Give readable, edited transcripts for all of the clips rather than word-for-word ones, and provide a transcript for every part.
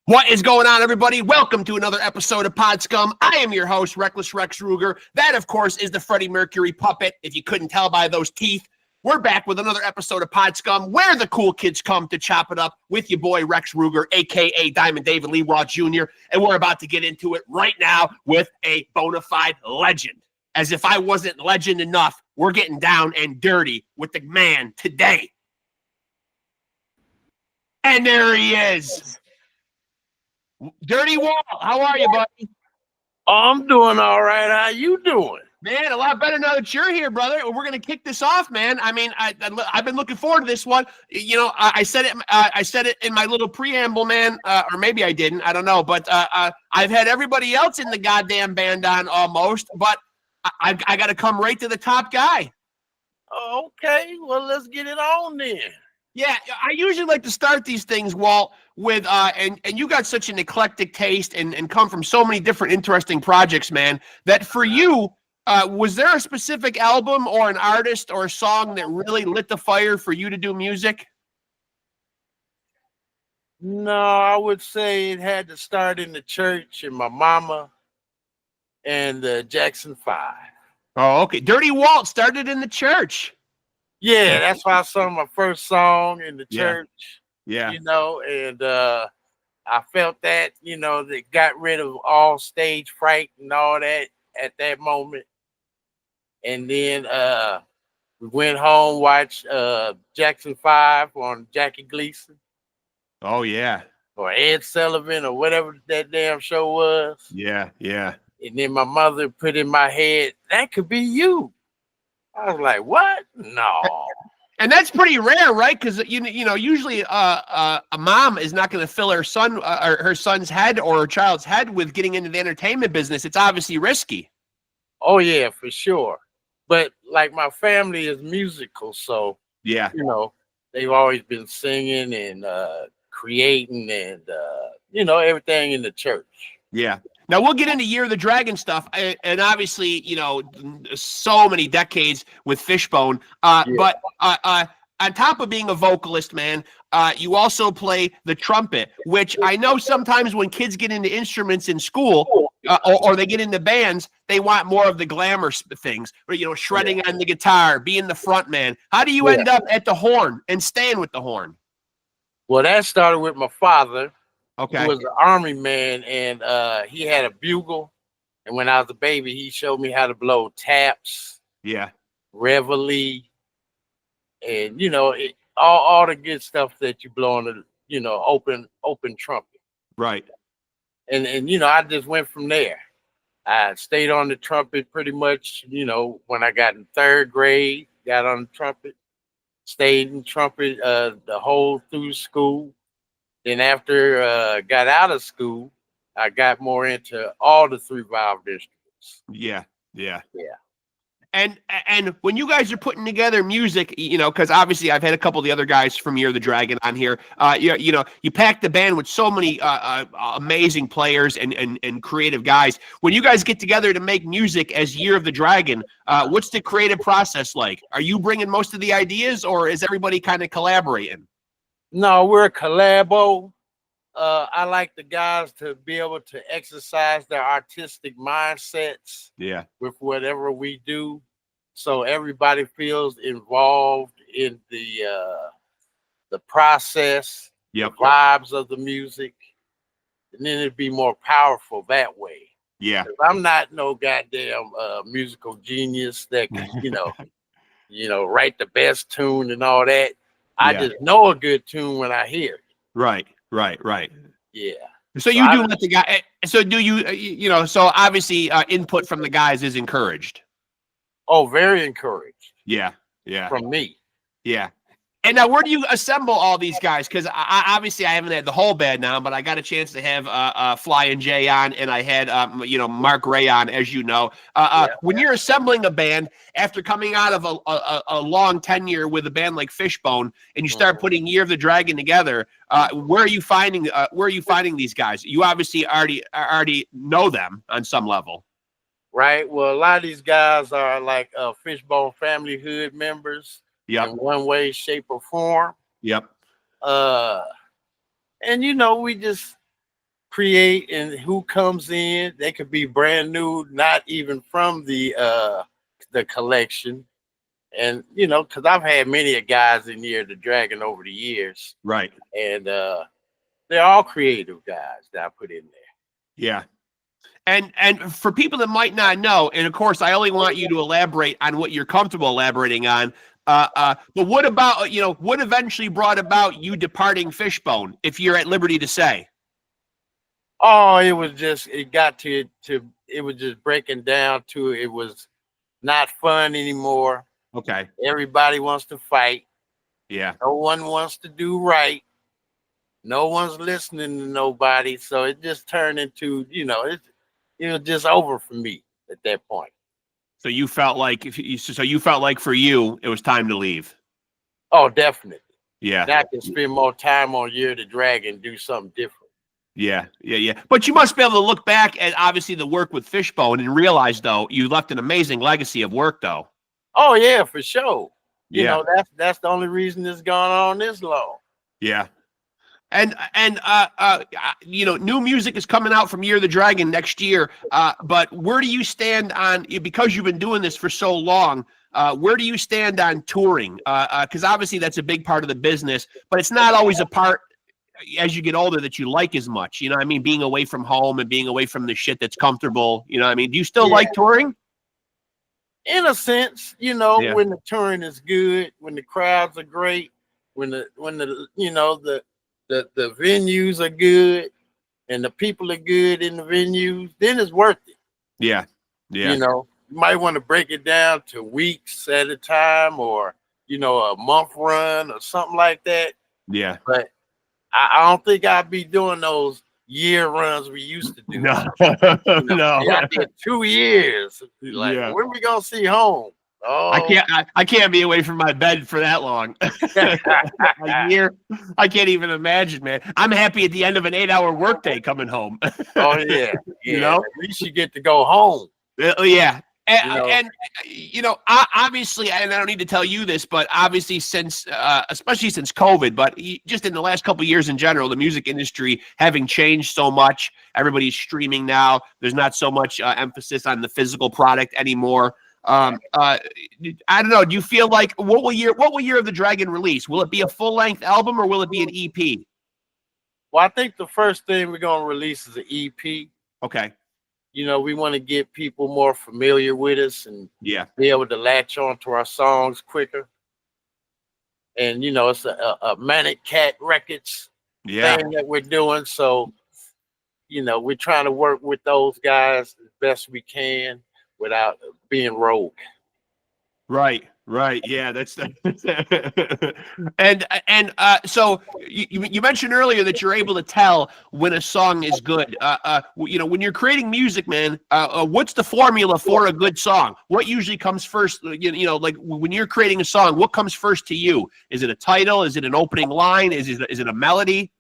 What is going on, everybody? Welcome to another episode of Pod Scum. I am your host, Reckless Rex Ruger. That, of course, is the Freddie Mercury puppet, if you couldn't tell by those teeth. We're back with another episode of Pod Scum, where the cool kids come to chop it up with your boy, Rex Ruger, a.k.a. Diamond David Lee Roth Jr., and we're about to get into it right now with a bona fide legend. As if I wasn't legend enough, we're getting down and dirty with the man today. And there he is. Dirty Walt, how are you, buddy? I'm doing all right. How you doing? Man, a lot better now that you're here, brother. We're going to kick this off, man. I mean, I've been looking forward to this one. You know, I said it in my little preamble, man, or maybe I didn't. I don't know. But I've had everybody else in the goddamn band on almost, but I got to come right to the top guy. Okay, well, let's get it on then. Yeah, I usually like to start these things, Walt, with and you got such an eclectic taste and come from so many different interesting projects, man, that for you, was there a specific album or an artist or a song that really lit the fire for you to do music? No, I would say it had to start in the church and my mama and the Jackson 5. Oh, okay. Dirty Walt started in the church. Yeah, that's why I sung my first song in the church. Yeah. You know, and I felt that, you know, that got rid of all stage fright and all that at that moment. And then we went home, watched Jackson 5 on Jackie Gleason. Oh, yeah. Or Ed Sullivan or whatever that damn show was. Yeah, yeah. And then my mother put in my head, that could be you. I was like, what? No. And that's pretty rare, right? Because you know, usually a mom is not going to fill her son or her son's head or her child's head with getting into the entertainment business. It's obviously risky. Oh yeah, for sure. But like my family is musical, so yeah, you know, they've always been singing and creating and you know, everything in the church. Yeah. Now, we'll get into Year of the Dragon stuff, and obviously, you know, so many decades with Fishbone. But on top of being a vocalist, man, you also play the trumpet, which I know sometimes when kids get into instruments in school or they get into bands, they want more of the glamour things, but, you know, shredding on the guitar, being the front man. How do you end up at the horn and staying with the horn? Well, that started with my father. Okay. He was an army man, and he had a bugle. And when I was a baby, he showed me how to blow taps, reveille, and you know, all the good stuff that you blow on the, you know, open trumpet. Right. And you know, I just went from there. I stayed on the trumpet pretty much. You know, when I got in 3rd grade, got on the trumpet, stayed in trumpet the whole through school. Then after got out of school, I got more into all the 3-valve instruments. Yeah. And when you guys are putting together music, you know, because obviously I've had a couple of the other guys from Year of the Dragon on here. You know, you pack the band with so many amazing players and creative guys. When you guys get together to make music as Year of the Dragon, what's the creative process like? Are you bringing most of the ideas, or is everybody kind of collaborating? No, we're a collabo. I like the guys to be able to exercise their artistic mindsets with whatever we do. So everybody feels involved in the process, the vibes of the music. And then it'd be more powerful that way. Yeah. I'm not no goddamn musical genius that can, you know, write the best tune and all that. I just know a good tune when I hear it. Right. Yeah. So you do let the guy. So do you? You know. So obviously, input from the guys is encouraged. Oh, very encouraged. Yeah. From me. Yeah. And now, where do you assemble all these guys? Because obviously I haven't had the whole band now, but I got a chance to have Fly and Jay on, and I had you know, Mark Ray on, as you know. When you're assembling a band after coming out of a long tenure with a band like Fishbone, and you start putting Year of the Dragon together, where are you finding these guys? You obviously already know them on some level. Right. Well, a lot of these guys are like Fishbone family hood members. In one way, shape, or form. Yep. And you know, we just create and who comes in. They could be brand new, not even from the collection. And you know, because I've had many guys in here, the Dragon, over the years, right? And they're all creative guys that I put in there. Yeah. And for people that might not know, and of course, I only want you to elaborate on what you're comfortable elaborating on. But what about, you know, what eventually brought about you departing Fishbone, if you're at liberty to say? Oh, it was just, it got to it was just breaking down to, it was not fun anymore. Okay. Everybody wants to fight. Yeah. No one wants to do right. No one's listening to nobody. So it just turned into, you know, it was just over for me at that point. So you felt like, you felt like for you, it was time to leave. Oh, definitely. Yeah. Now I can spend more time on Year of the Dragon and do something different. Yeah. But you must be able to look back at obviously the work with Fishbone and realize, though, you left an amazing legacy of work, though. Oh yeah, for sure. You Yeah. know, that's the only reason it's gone on this long. Yeah. And you know, new music is coming out from Year of the Dragon next year. But where do you stand on, because you've been doing this for so long, where do you stand on touring? Because obviously that's a big part of the business, but it's not always a part as you get older that you like as much. You know what I mean? Being away from home and being away from the shit that's comfortable. You know what I mean? Do you still like touring? In a sense, you know, when the touring is good, when the crowds are great, when the you know, the venues are good and the people are good in the venues, then it's worth it. Yeah. You know, you might want to break it down to weeks at a time, or, you know, a month run or something like that. Yeah. But I don't think I'd be doing those year runs we used to do. No. You know, No. I did 2 years. Like, when we gonna see home? Oh, I can't be away from my bed for that long. A year, I can't even imagine, man. I'm happy at the end of an 8-hour workday coming home. Oh yeah, you know, at least you get to go home. Yeah. And you know, obviously, and I don't need to tell you this, but obviously since, especially since COVID, but just in the last couple of years in general, the music industry having changed so much, everybody's streaming now. There's not so much emphasis on the physical product anymore. I don't know. Do you feel like, what will Year of the Dragon release? Will it be a full-length album or will it be an EP? Well, I think the first thing we're gonna release is an EP. Okay. You know, we want to get people more familiar with us and be able to latch on to our songs quicker. And, you know, it's a Manic Cat Records thing that we're doing. So, you know, we're trying to work with those guys as best we can without being rogue. Right. Yeah, that's and so you mentioned earlier that you're able to tell when a song is good. You know, when you're creating music, man, what's the formula for a good song? What usually comes first? You know, like when you're creating a song, what comes first to you? Is it a title? Is it an opening line? Is it a melody?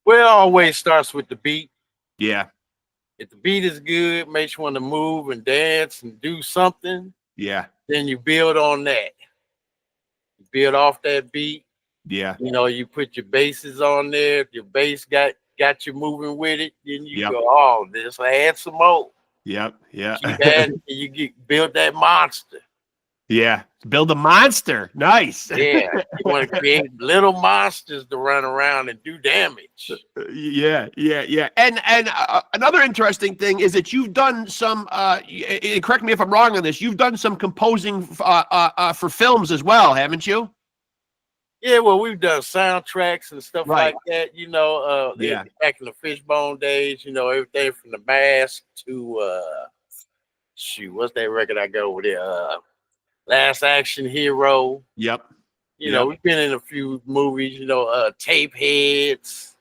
Well, it always starts with the beat. Yeah. If the beat is good, makes you want to move and dance and do something. Yeah. Then you build on that. You build off that beat. Yeah. You know, you put your basses on there. If your bass got you moving with it, then you go, oh, this add some more. Yep. Yeah. Keep adding, you build that monster. Yeah. Build a monster. Nice. Yeah. You want to create little monsters to run around and do damage. Yeah. And another interesting thing is that you've done some, correct me if I'm wrong on this, you've done some composing for films as well, haven't you? Yeah, well, we've done soundtracks and stuff like that, you know, back in the Fishbone days, you know, everything from The Mask to, what's that record I go with it? Last Action Hero. Yep. You know, we've been in a few movies, you know, Tape Heads.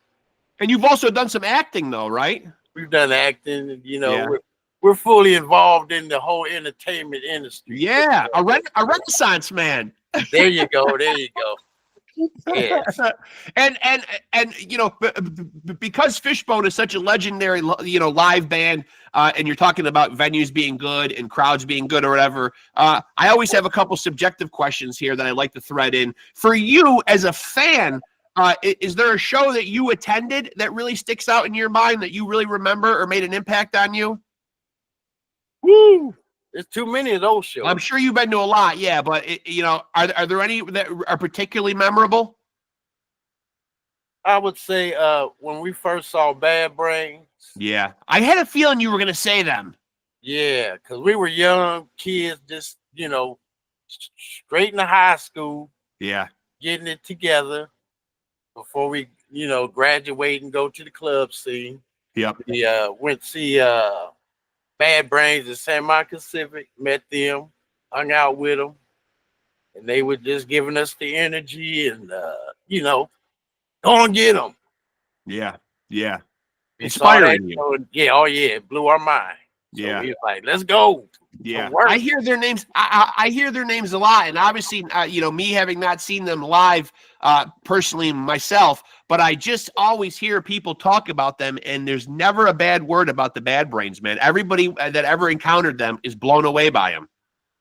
And you've also done some acting though, right? We've done acting, you know, we're fully involved in the whole entertainment industry. Yeah, a renaissance man. There you go. Yes. And you know, because Fishbone is such a legendary, you know, live band, and you're talking about venues being good and crowds being good or whatever, I always have a couple subjective questions here that I like to thread in. For you as a fan, Is there a show that you attended that really sticks out in your mind that you really remember or made an impact on you? Woo! There's too many of those shows. I'm sure you've been to a lot, yeah, but are there any that are particularly memorable? I would say when we first saw Bad Brains. Yeah, I had a feeling you were going to say them. Yeah, because we were young kids, just straight into high school. Yeah, getting it together before we graduate and go to the club scene. Yep. We went to see Bad Brains at San Marcos Pacific, met them, hung out with them, and they were just giving us the energy and go and get them. Yeah, yeah. Inspiring you. Yeah, oh yeah, it blew our mind. So yeah, we was like, let's go. Yeah, I hear their names. I hear their names a lot, and obviously, me having not seen them live personally myself, but I just always hear people talk about them, and there's never a bad word about the Bad Brains, man. Everybody that ever encountered them is blown away by them.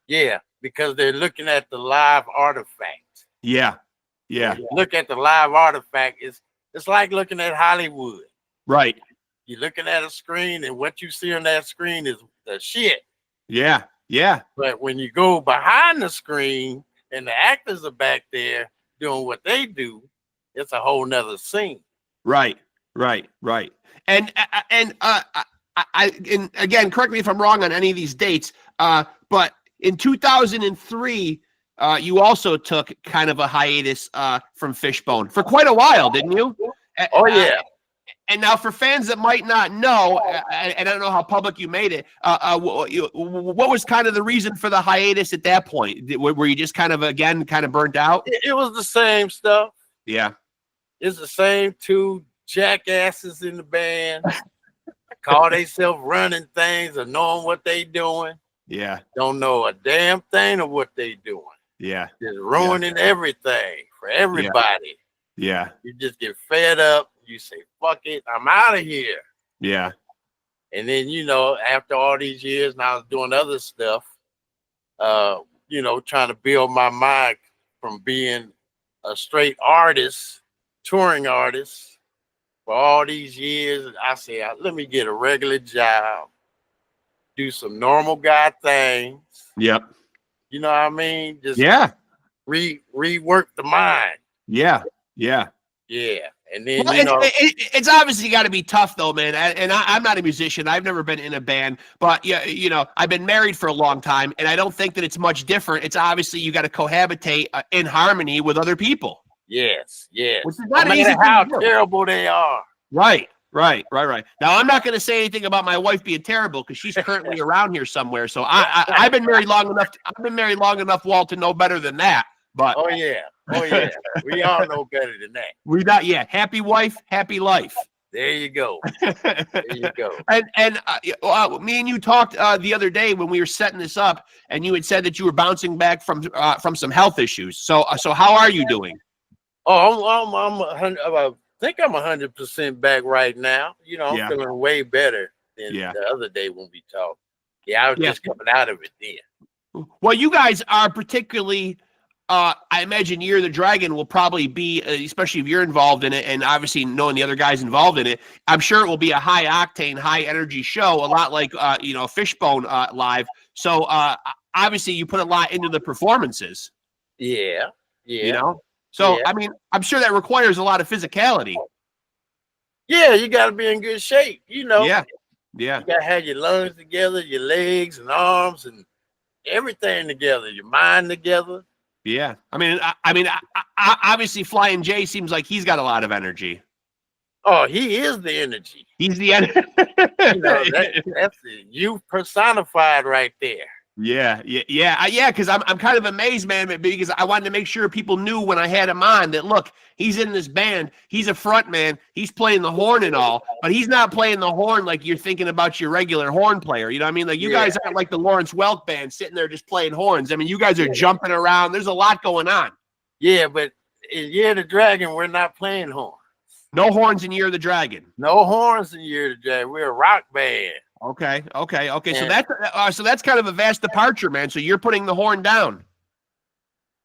Yeah, because they're looking at the live artifact. Yeah, yeah. Look at the live artifact. It's like looking at Hollywood. Right. You're looking at a screen, and what you see on that screen is the shit. Yeah, yeah. But when you go behind the screen and the actors are back there doing what they do, it's a whole nother scene. Right, right, right. And again, correct me if I'm wrong on any of these dates, but in 2003, you also took kind of a hiatus from Fishbone for quite a while, didn't you? Oh, yeah. And now for fans that might not know, and I don't know how public you made it, what was kind of the reason for the hiatus at that point? Were you just kind of burnt out? It was the same stuff. Yeah. It's the same two jackasses in the band. Call themselves running things or knowing what they doing. Yeah. Don't know a damn thing of what they doing. Yeah. Just ruining everything for everybody. Yeah. You just get fed up. You say, fuck it, I'm out of here. Yeah. And then, after all these years, and I was doing other stuff, trying to build my mind from being a straight artist, touring artist for all these years. I say, let me get a regular job, do some normal guy things. Yep. You know what I mean? Just rework the mind. Yeah. Yeah. Yeah. And then, it's obviously got to be tough, though, man. And I'm not a musician. I've never been in a band. But, I've been married for a long time, and I don't think that it's much different. It's obviously you got to cohabitate in harmony with other people. Yes, yes. Which is not no matter how terrible they are. Right. Now, I'm not going to say anything about my wife being terrible because she's currently around here somewhere. So I've been married long enough, Walt, to know better than that. But oh yeah, we all know better than that. Happy wife, happy life. There you go. And me and you talked the other day when we were setting this up, and you had said that you were bouncing back from some health issues. So how are you doing? Oh, I think I'm 100% back right now. I'm feeling way better than the other day when we talked. Yeah, I was just coming out of it then. Well, you guys are particularly. I imagine Year of the Dragon will probably be, especially if you're involved in it, and obviously knowing the other guys involved in it, I'm sure it will be a high octane, high energy show, a lot like Fishbone live. So obviously you put a lot into the performances. Yeah. So I mean, I'm sure that requires a lot of physicality. Yeah, you got to be in good shape. Yeah. You got to have your lungs together, your legs and arms, and everything together, your mind together. Yeah, I mean, obviously, Flying J seems like he's got a lot of energy. Oh, he is the energy. He's the energy. That's the youth personified right there. Yeah. Because I'm kind of amazed, man, because I wanted to make sure people knew when I had him on that, look, he's in this band, he's a front man, he's playing the horn and all, but he's not playing the horn like you're thinking about your regular horn player. You know what I mean? Like you guys aren't like the Lawrence Welk band sitting there just playing horns. I mean, you guys are jumping around. There's a lot going on. Yeah, but in Year of the Dragon, we're not playing horns. No horns in Year of the Dragon. No horns in Year of the Dragon. We're a rock band. Okay. So that's kind of a vast departure, man. So you're putting the horn down.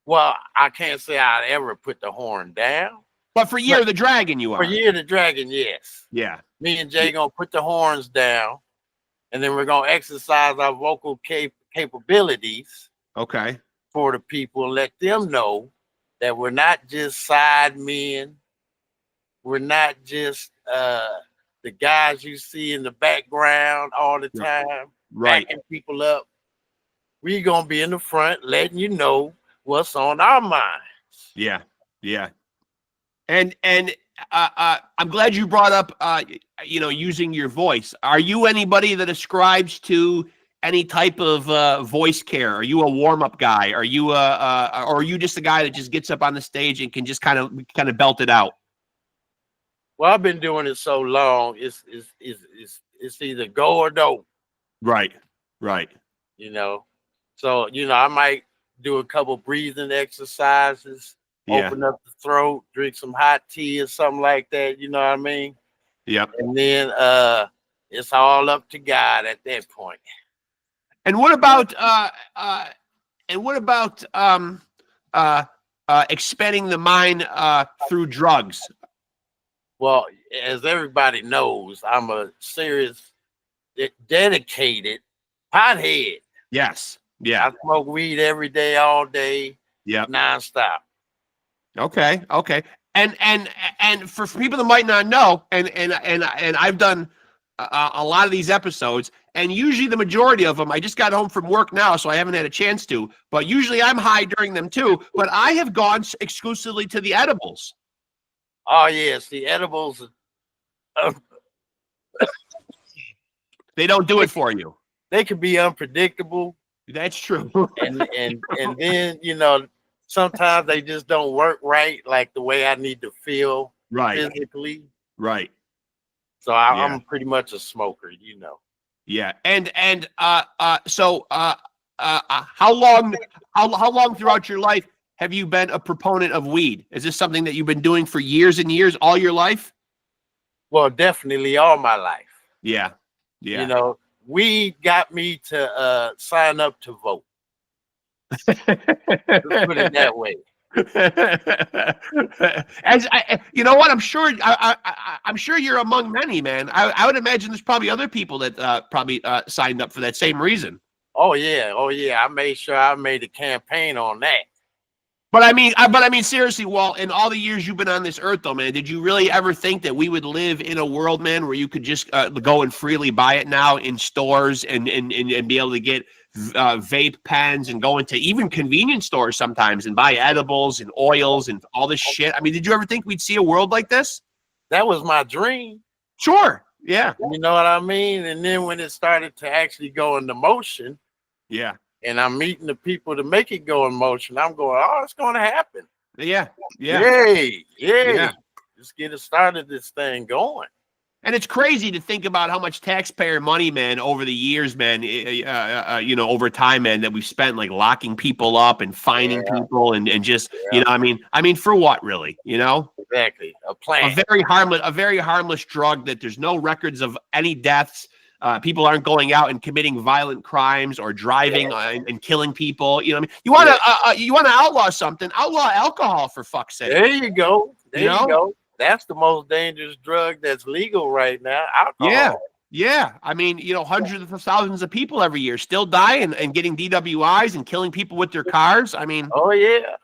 Well, I can't say I'd ever put the horn down. But for Year of the Dragon, you are. For Year of the Dragon, yes. Yeah. Me and Jay gonna put the horns down, and then we're gonna exercise our vocal capabilities. Okay. For the people, let them know that we're not just side men. We're not just the guys you see in the background all the time, backing people up. We're gonna be in the front, letting you know what's on our minds. Yeah, yeah. And I'm glad you brought up using your voice. Are you anybody that ascribes to any type of voice care? Are you a warm-up guy? Are you or are you just a guy that just gets up on the stage and can just kind of belt it out? Well, I've been doing it so long, it's either go or don't. Right. So I might do a couple breathing exercises, open up the throat, drink some hot tea or something like that. You know what I mean? Yep. And then it's all up to God at that point. And what about expanding the mind through drugs? Well, as everybody knows, I'm a serious, dedicated pothead. Yes. Yeah. I smoke weed every day, all day. Yeah. Nonstop. Okay. And for people that might not know, and I've done a lot of these episodes, and usually the majority of them, I just got home from work now, so I haven't had a chance to, but usually I'm high during them too, but I have gone exclusively to the edibles. Oh, yes, the edibles. They don't do it for you. They can be unpredictable. That's true. and then, sometimes they just don't work right, like the way I need to feel physically. Right. So I'm pretty much a smoker, Yeah. So how long throughout your life have you been a proponent of weed? Is this something that you've been doing for years and years, all your life? Well, definitely all my life. Yeah. Weed got me to sign up to vote. Let's put it that way. You know what? I'm sure you're among many, man. I would imagine there's probably other people that probably signed up for that same reason. Oh yeah. I made sure I made a campaign on that. But I mean, seriously, Walt, in all the years you've been on this earth, though, man, did you really ever think that we would live in a world, man, where you could just go and freely buy it now in stores and be able to get vape pens and go into even convenience stores sometimes and buy edibles and oils and all this shit? I mean, did you ever think we'd see a world like this? That was my dream. Sure. Yeah. You know what I mean? And then when it started to actually go into motion. Yeah. And I'm meeting the people to make it go in motion, I'm going, oh, it's going to happen. Yeah. Yay. Let's get it started, this thing going. And it's crazy to think about how much taxpayer money, man, over the years, man, over time, man, that we've spent like locking people up and fining people and just, I mean, for what really, Exactly. A plan. A very harmless drug that there's no records of any deaths. People aren't going out and committing violent crimes or driving and killing people. You know what I mean? You want to outlaw something? Outlaw alcohol, for fuck's sake. There you go. There you go. That's the most dangerous drug that's legal right now. Alcohol. Yeah. I mean, hundreds of thousands of people every year still die and getting DWIs and killing people with their cars. I mean, oh yeah,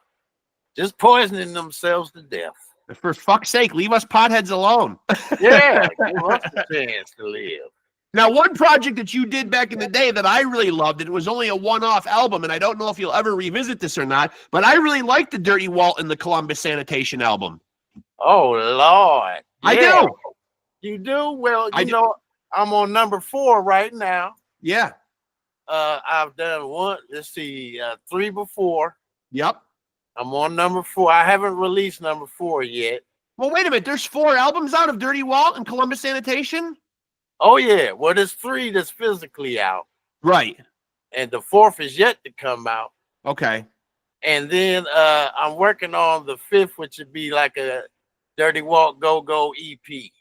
just poisoning themselves to death. For fuck's sake, leave us potheads alone. Yeah, give us the chance to live. Now, one project that you did back in the day that I really loved, and it was only a one-off album, and I don't know if you'll ever revisit this or not, but I really liked the Dirty Walt and the Columbus Sanitation album. Oh, Lord. Yeah. I do. You do? Well, I'm on number 4 right now. Yeah. I've done 3 before. Yep. I'm on number 4. I haven't released number 4 yet. Well, wait a minute. There's 4 albums out of Dirty Walt and Columbus Sanitation? Oh, yeah. Well, there's 3 that's physically out. Right. And the 4th is yet to come out. Okay. And then I'm working on the 5th, which would be like a Dirty Walt Go-Go EP.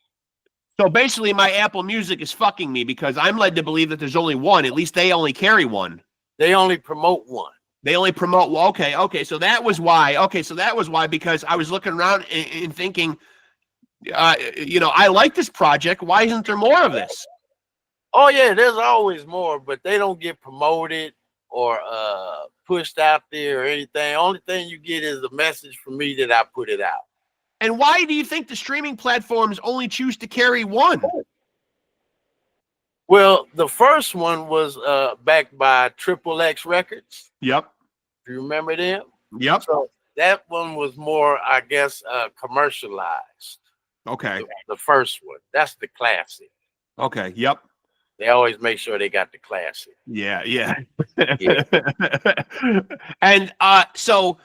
So basically, my Apple Music is fucking me because I'm led to believe that there's only one. At least they only carry one. They only promote one. They only promote. Well, okay. So that was why. Okay, so that was why, because I was looking around and thinking, I like this project. Why isn't there more of this? Oh yeah, there's always more, but they don't get promoted or pushed out there or anything. Only thing you get is a message from me that I put it out. And why do you think the streaming platforms only choose to carry one? Well, the first one was backed by XXX Records. Yep. Do you remember them? Yep. So that one was more, I guess, commercialized. Okay. The first one. That's the classic. Okay. Yep. They always make sure they got the classic. Yeah. Yeah. Yeah. And so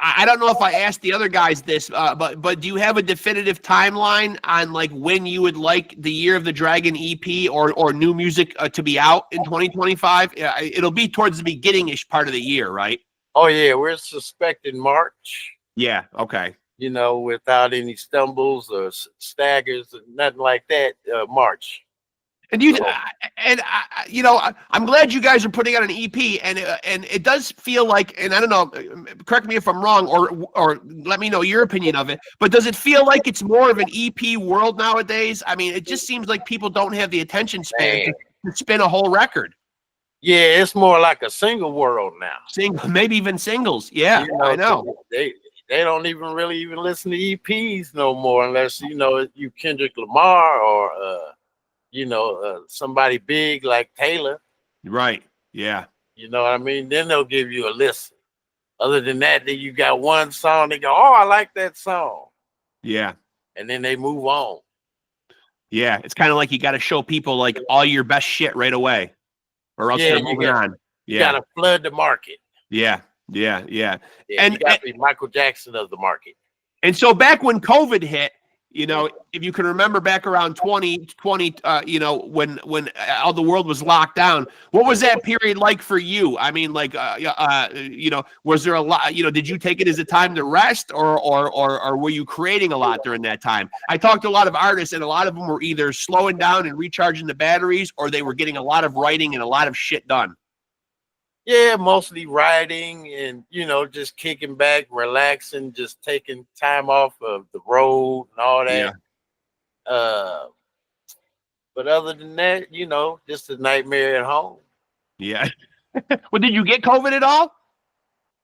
I don't know if I asked the other guys this, but do you have a definitive timeline on like when you would like the Year of the Dragon EP or new music to be out in 2025? It'll be towards the beginning-ish part of the year, right? Oh yeah, we're suspecting March. Yeah. Okay. Without any stumbles or staggers, nothing like that. March. And I'm glad you guys are putting out an EP, and it does feel like, and I don't know, correct me if I'm wrong, or let me know your opinion of it, but does it feel like it's more of an EP world nowadays? I mean, it just seems like people don't have the attention span to spin a whole record. Yeah, it's more like a single world now. Maybe even singles. Yeah, I know. They don't even really listen to EPs no more unless you Kendrick Lamar or somebody big like Taylor. Right. Yeah. You know what I mean? Then they'll give you a listen. Other than that, then you got one song, they go, oh, I like that song. Yeah. And then they move on. Yeah. It's kind of like you got to show people like all your best shit right away, or else they're moving on. Yeah. You got to flood the market. Yeah. Yeah. Yeah. And you got to be Michael Jackson of the market. And so back when COVID hit, if you can remember back around 2020, when all the world was locked down, what was that period like for you? I mean, like, was there a lot, did you take it as a time to rest or were you creating a lot during that time? I talked to a lot of artists, and a lot of them were either slowing down and recharging the batteries, or they were getting a lot of writing and a lot of shit done. Yeah, mostly writing and, just kicking back, relaxing, just taking time off of the road and all that. Yeah. But other than that, just a nightmare at home. Yeah. Well, did you get COVID at all?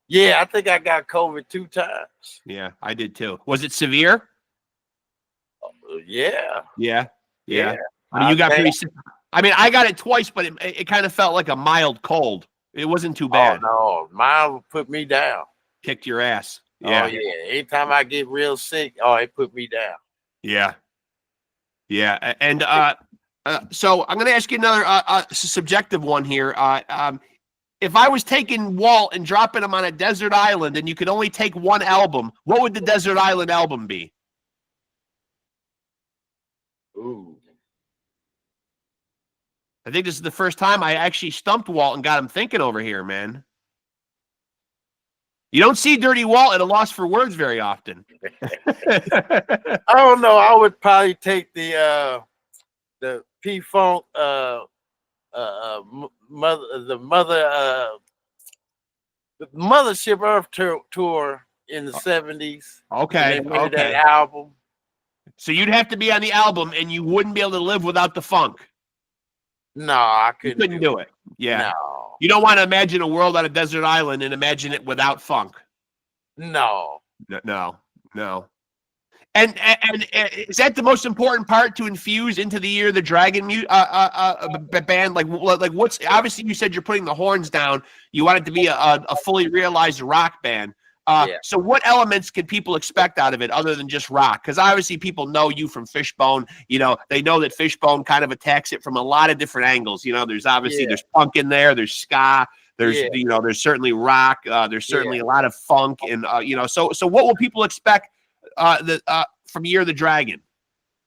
Yeah, I think I got COVID 2 times. Yeah, I did too. Was it severe? Yeah. Yeah. Yeah. I mean, you got pretty sick. I mean, I got it twice, but it kind of felt like a mild cold. It wasn't too bad. Oh, no. Mine would put me down. Kicked your ass. Yeah. Oh, yeah. Anytime I get real sick, it put me down. Yeah. Yeah. And so I'm going to ask you another subjective one here. If I was taking Walt and dropping him on a desert island and you could only take one album, what would the desert island album be? Ooh. I think this is the first time I actually stumped Walt and got him thinking over here, man. You don't see Dirty Walt at a loss for words very often. I don't know. I would probably take the P-Funk Mothership Earth tour in the 70s. Okay. That album. So you'd have to be on the album, and you wouldn't be able to live without the funk. No, I couldn't do it. Yeah. No. You don't want to imagine a world on a desert island and imagine it without funk. No. No. And is that the most important part to infuse into the Year of the Dragon band? Like what's, obviously you said you're putting the horns down. You want it to be a fully realized rock band. So what elements can people expect out of it other than just rock? Because obviously people know you from FISHBONE. They know that FISHBONE kind of attacks it from a lot of different angles. There's obviously there's punk in there, there's ska, there's there's certainly rock, there's certainly a lot of funk, and So what will people expect from Year of the Dragon?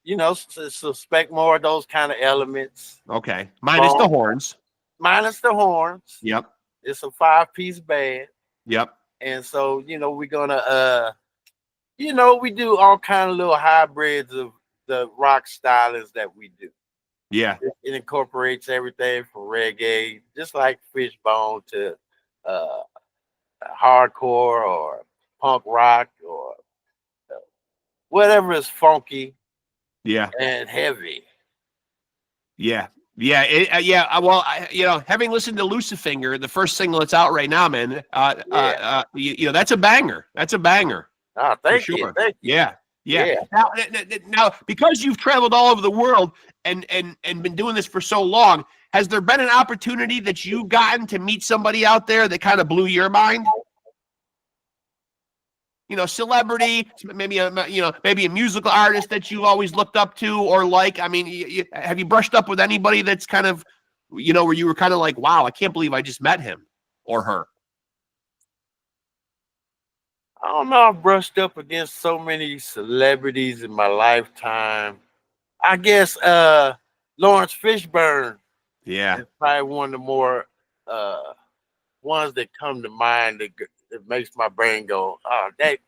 Suspect more of those kind of elements. Okay, minus the horns. Minus the horns. Yep. It's a 5-piece band. Yep. And so, we're gonna, we do all kind of little hybrids of the rock stylings that we do. Yeah. It incorporates everything from reggae, just like Fishbone, to hardcore or punk rock or whatever is funky. Yeah. And heavy. Yeah. Yeah. Well, having listened to Lucifinger, the first single that's out right now, man, that's a banger. That's a banger. Oh, thank you. Thank you. Yeah. Now, because you've traveled all over the world and been doing this for so long, has there been an opportunity that you've gotten to meet somebody out there that kind of blew your mind? Celebrity, maybe a musical artist that you've always looked up to or like. I mean, have you brushed up with anybody that's kind of, where you were kind of like, wow, I can't believe I just met him or her? I don't know. I've brushed up against so many celebrities in my lifetime. I guess Lawrence Fishburne. Yeah. Is probably one of the more ones that come to mind that makes my brain go, oh, that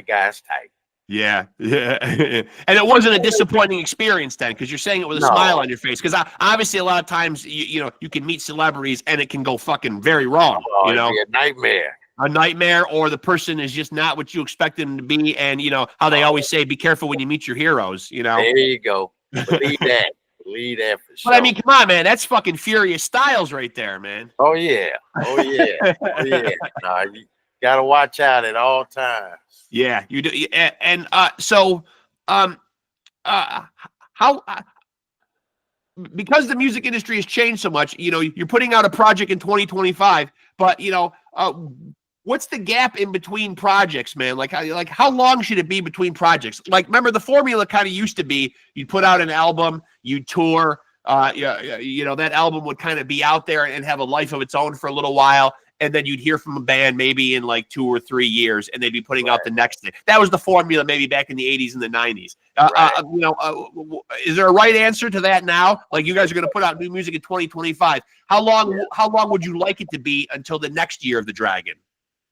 guy's tight. Yeah. And it wasn't a disappointing experience then, because you're saying it with a smile on your face. Because obviously a lot of times, you can meet celebrities and it can go fucking very wrong. Oh, it'd be a nightmare. A nightmare, or the person is just not what you expect them to be. And how they always say, be careful when you meet your heroes, There you go. Believe that. Believe that for sure. But I mean, come on, man. That's fucking Furious Styles right there, man. Oh, yeah. Oh, yeah. Oh, yeah. No, you got to watch out at all times. Yeah, you do. And so, how, because the music industry has changed so much, you're putting out a project in 2025, but, what's the gap in between projects, man? Like how long should it be between projects? Like, remember, the formula kind of used to be you'd put out an album, you'd tour, that album would kind of be out there and have a life of its own for a little while. And then you'd hear from a band maybe in like 2 or 3 years, and they'd be putting out the next thing. That was the formula maybe back in the 80s and the 90s. Is there a right answer to that now? Like, you guys are going to put out new music in 2025. How long would you like it to be until the next year of the Dragon?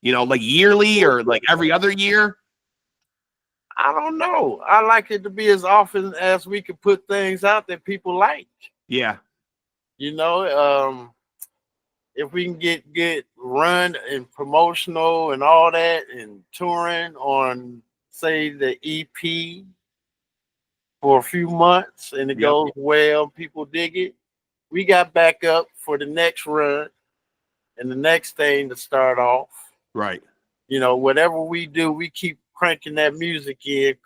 Like yearly or like every other year? I don't know. I like it to be as often as we can put things out that people like. Yeah. If we can get run and promotional and all that and touring on, say, the EP for a few months and it goes well, people dig it, we got back up for the next run and the next thing to start off. Right. Whatever we do, we keep cranking that music in.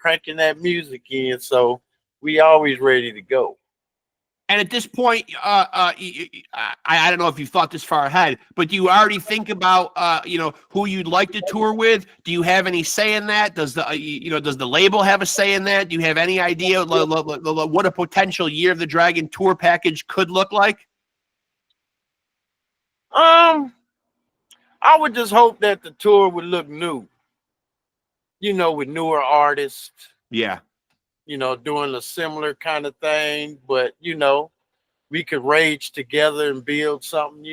So we always ready to go. And at this point, I don't know if you've thought this far ahead, but do you already think about, who you'd like to tour with? Do you have any say in that? Does the label have a say in that? Do you have any idea what a potential Year of the Dragon tour package could look like? I would just hope that the tour would look new, with newer artists. Yeah. Doing a similar kind of thing, but, we could rage together and build something,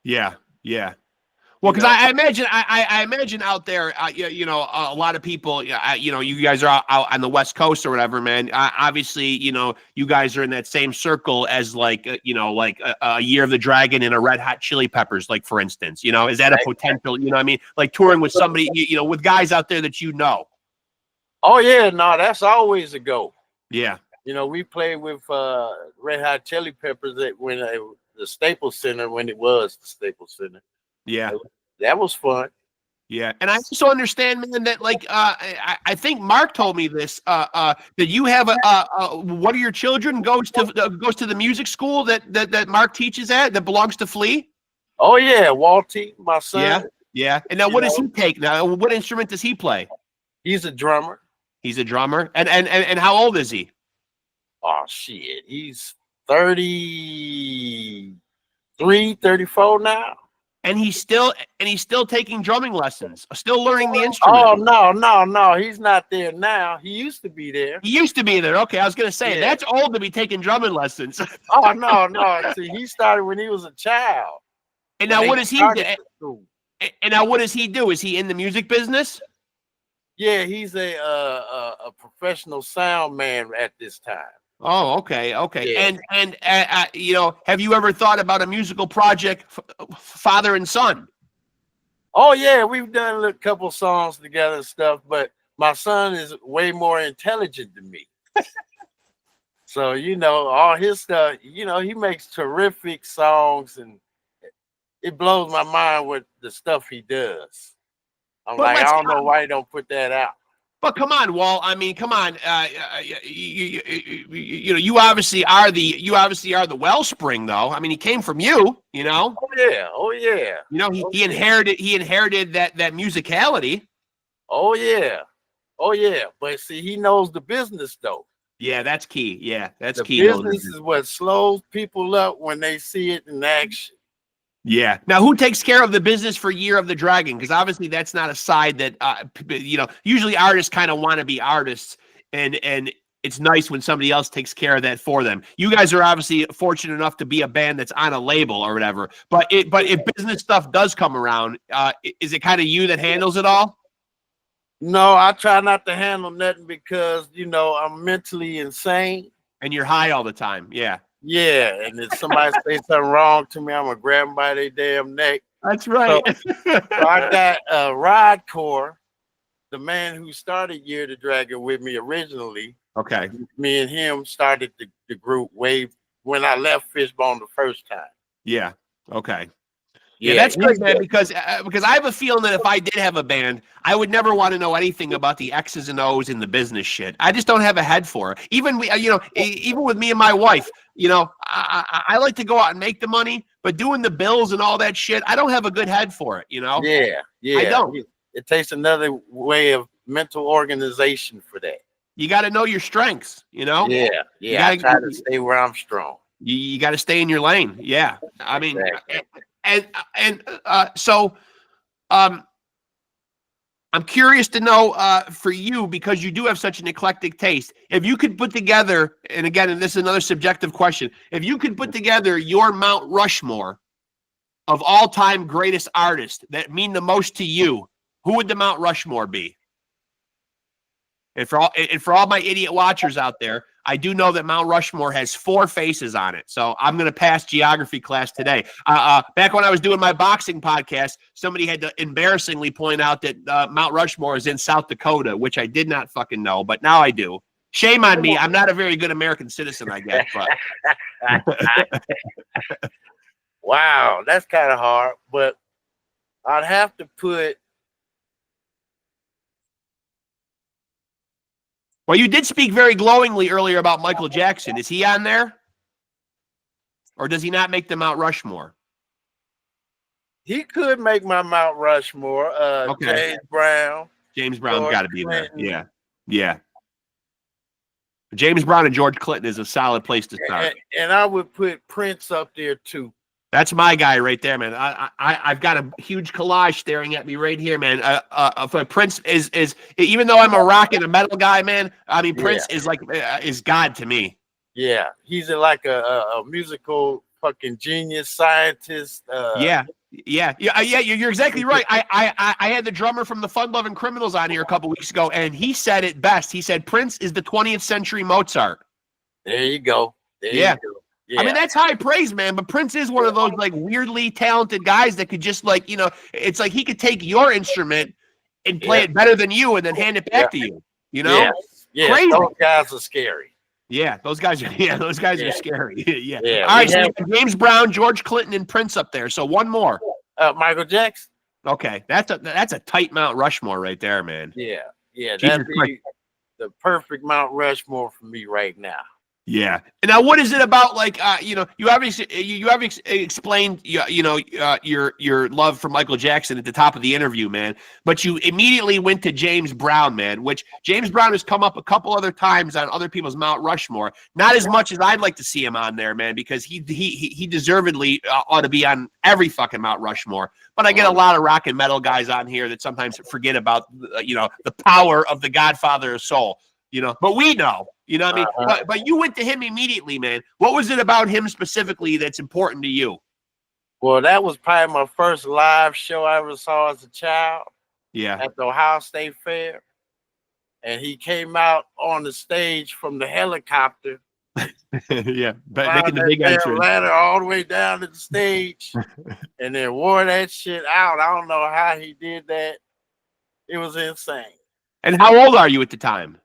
Yeah. Yeah. Well, because I imagine out there, a lot of people, you guys are out on the West Coast or whatever, man. Obviously, you guys are in that same circle as like a Year of the Dragon and a Red Hot Chili Peppers, like, for instance. Is that a potential? What I mean? Like touring with somebody, with guys out there that Oh yeah, no, that's always a go. Yeah. We played with Red Hot Chili Peppers when the Staples Center, when it was the Staples Center. Yeah. That was fun. Yeah, and I also understand, man, that like I think Mark told me this that you have one of your children goes to the music school that Mark teaches at that belongs to Flea. Oh yeah, Walty, my son. Yeah. And now, what does he take now? What instrument does he play? He's a drummer. He's a drummer, and how old is he? Oh shit, he's 33, 34 now. And he's still taking drumming lessons, still learning the instrument. Oh no, he's not there now. He used to be there. He used to be there. Okay, I was gonna say that's old to be taking drumming lessons. Oh no. See, he started when he was a child. And now what does he do? And now what does he do? Is he in the music business? Yeah, he's a professional sound man at this time. Oh, okay, okay. Yeah. And you know, have you ever thought about a musical project, father and son? Oh yeah, we've done a couple songs together and stuff, but my son is way more intelligent than me. So, you know, all his stuff, you know, he makes terrific songs, and it blows my mind with the stuff he does. I'm But like, I let's don't know why he don't put that out. But come on, Walt. I mean, come on. You know, you obviously are the wellspring, though. I mean, he came from you. You know. Oh yeah. Oh yeah. You know, Oh, he inherited that musicality. oh yeah. Oh yeah. But see, he knows the business though. Yeah, that's key. Yeah, that's The key. business is what slows people up when they see it in action. Yeah. Now, who takes care of the business for Year of the Dragon? Because obviously, that's not a side that you know. Usually, artists kind of want to be artists, and it's nice when somebody else takes care of that for them. You guys are obviously fortunate enough to be a band that's on a label or whatever. But if business stuff does come around, is it kind of you that handles it all? No, I try not to handle nothing because, you know, I'm mentally insane. And you're high all the time. Yeah. Yeah, and if somebody say something wrong to me, I'm gonna grab them by their damn neck. That's right. So I got Rod Core, the man who started Year the Dragon with me originally. Okay. Me and him started the group way when I left Fishbone the first time. Yeah. Okay. Yeah, that's good, man, because I have a feeling that if I did have a band, I would never want to know anything about the X's and O's in the business shit. I just don't have a head for it. Even you know, even with me and my wife, you know, I like to go out and make the money, but doing the bills and all that shit, I don't have a good head for it. You know? Yeah, yeah. I don't. It takes another way of mental organization for that. You got to know your strengths. You know? Yeah, yeah. I try to stay where I'm strong. You got to stay in your lane. Yeah, I mean. Exactly. So I'm curious to know for you, because you do have such an eclectic taste, if you could put together, and again, and this is another subjective question, if you could put together your Mount Rushmore of all-time greatest artists that mean the most to you, who would the Mount Rushmore be? And for all my idiot watchers out there, I do know that Mount Rushmore has 4 faces on it. So I'm going to pass geography class today. Back when I was doing my boxing podcast, somebody had to embarrassingly point out that Mount Rushmore is in South Dakota, which I did not fucking know, but now I do. Shame on me. I'm not a very good American citizen, I guess. But wow, that's kind of hard, but I'd have to put. Well, you did speak very glowingly earlier about Michael Jackson. Is he on there? Or does he not make the Mount Rushmore? He could make my Mount Rushmore. Okay. James Brown. James Brown's got to be there. Yeah. Yeah. James Brown and George Clinton is a solid place to start. And I would put Prince up there too. That's my guy right there, man. I've got a huge collage staring at me right here, man. Prince is even though I'm a rock and a metal guy, man. I mean, Prince is like is God to me. Yeah, he's like a musical fucking genius scientist. Yeah. You're exactly right. I had the drummer from the Fun Loving Criminals on here a couple weeks ago, and he said it best. He said Prince is the 20th century Mozart. There you go. There you go. Yeah. I mean, that's high praise, man. But Prince is one of those like weirdly talented guys that could just like, you know, it's like he could take your instrument and play it better than you and then hand it back to you. You know? Yeah. Crazy. Those guys are scary. Yeah, those guys are scary. Yeah. All right, so James Brown, George Clinton, and Prince up there. So one more. Michael Jackson. Okay, that's a tight Mount Rushmore right there, man. Yeah. That'd be the perfect Mount Rushmore for me right now. Yeah. And now, what is it about? Like, you know, you obviously explained, your love for Michael Jackson at the top of the interview, man. But you immediately went to James Brown, man. Which James Brown has come up a couple other times on other people's Mount Rushmore. Not as much as I'd like to see him on there, man, because he deservedly ought to be on every fucking Mount Rushmore. But I get a lot of rock and metal guys on here that sometimes forget about, the power of the Godfather of Soul. You know, but we know. You know what I mean? But you went to him immediately, man. What was it about him specifically that's important to you? Well, that was probably my first live show I ever saw as a child. Yeah. At the Ohio State Fair. And he came out on the stage from the helicopter Yeah, but making the big entrance. Ladder all the way down to the stage, and then wore that shit out. I don't know how he did that. It was insane. And how old are you at the time?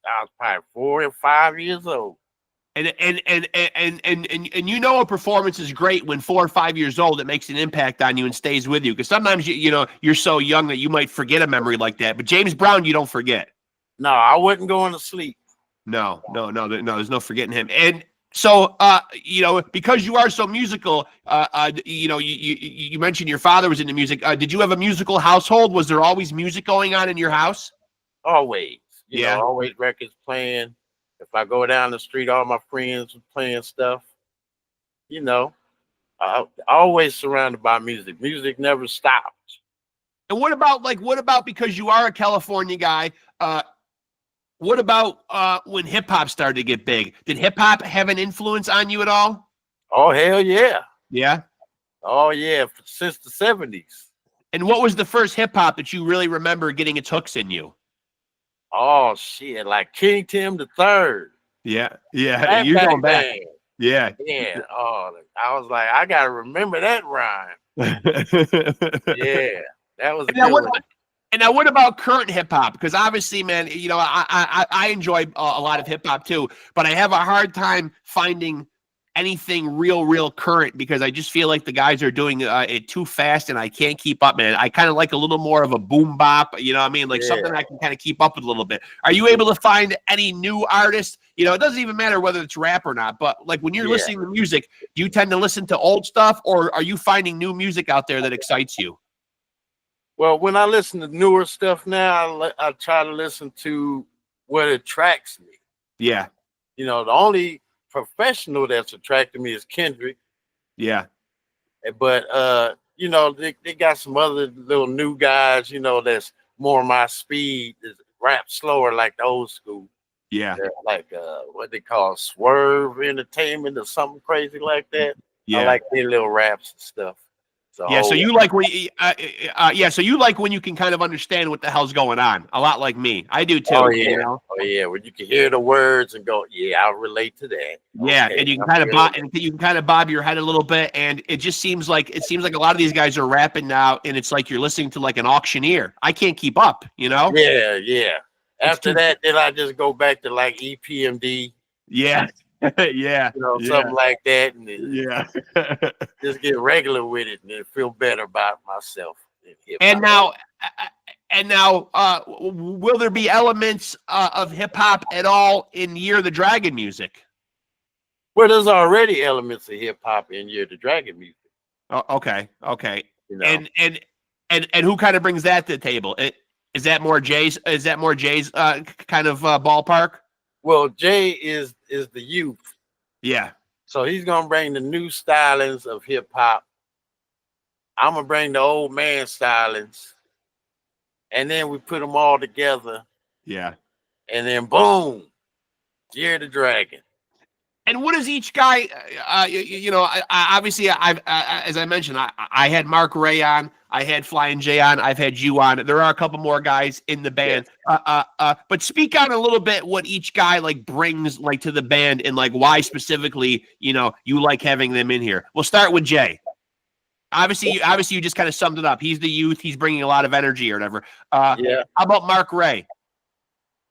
I was probably 4 or 5 years old. And you know a performance is great when 4 or 5 years old. It makes an impact on you and stays with you. Because sometimes you're so young that you might forget a memory like that. But James Brown, you don't forget. No, I wasn't going to sleep. No. There's no forgetting him. And so, because you are so musical, you mentioned your father was into music. Did you have a musical household? Was there always music going on in your house? Always. You know, always records playing. If I go down the street, all my friends were playing stuff. You know, always surrounded by music. Music never stopped. And what about because you are a California guy? What about when hip hop started to get big? Did hip hop have an influence on you at all? Oh, hell yeah. Yeah. Oh yeah, since the 70s. And what was the first hip hop that you really remember getting its hooks in you? Oh shit, like King Tim the Third. Yeah. You're going back. Band. Yeah. Oh, I was like, I gotta remember that rhyme. Yeah, that was a good one. And now, what about current hip hop? Because obviously, man, I enjoy a lot of hip hop too, but I have a hard time finding anything real current because I just feel like the guys are doing it too fast and I can't keep up, man. I kind of like a little more of a boom bop, you know what I mean? Like something I can kind of keep up with a little bit. Are you able to find any new artists? You know, it doesn't even matter whether it's rap or not, but like when you're listening to music, do you tend to listen to old stuff or are you finding new music out there that excites you? Well, when I listen to newer stuff now, I try to listen to what attracts me. Yeah. You know, the only professional that's attracted me is Kendrick. Yeah. But they got some other little new guys, that's more my speed, rap slower like the old school. Yeah. They're like what they call Swerve Entertainment or something crazy like that. Yeah. I like their little raps and stuff. So you like when so you like when you can kind of understand what the hell's going on. A lot like me. I do too. Oh yeah. Oh yeah. When you can hear the words and go, yeah, I'll relate to that. Yeah, okay, and you can kind of bob your head a little bit, and it just seems like a lot of these guys are rapping now, and it's like you're listening to like an auctioneer. I can't keep up, you know? Yeah. After that, then I just go back to like EPMD. Yeah. Yeah, something like that, and just get regular with it and feel better about myself. And now, will there be elements of hip hop at all in Year of the Dragon music? Well, there's already elements of hip hop in Year of the Dragon music. Oh, okay. And who kind of brings that to the table? Is that more Jay's? Is that more Jay's kind of ballpark? Well, Jay is the youth. Yeah. So he's gonna bring the new stylings of hip hop. I'm gonna bring the old man stylings, and then we put them all together. Yeah. And then boom, Year of the Dragon. And what is each guy? Obviously, as I mentioned, I had Mark Ray on, I had Flying J on, I've had you on. There are a couple more guys in the band. But speak on a little bit what each guy like brings like to the band and like why specifically you like having them in here. We'll start with Jay. Obviously, you just kind of summed it up. He's the youth. He's bringing a lot of energy or whatever. How about Mark Ray?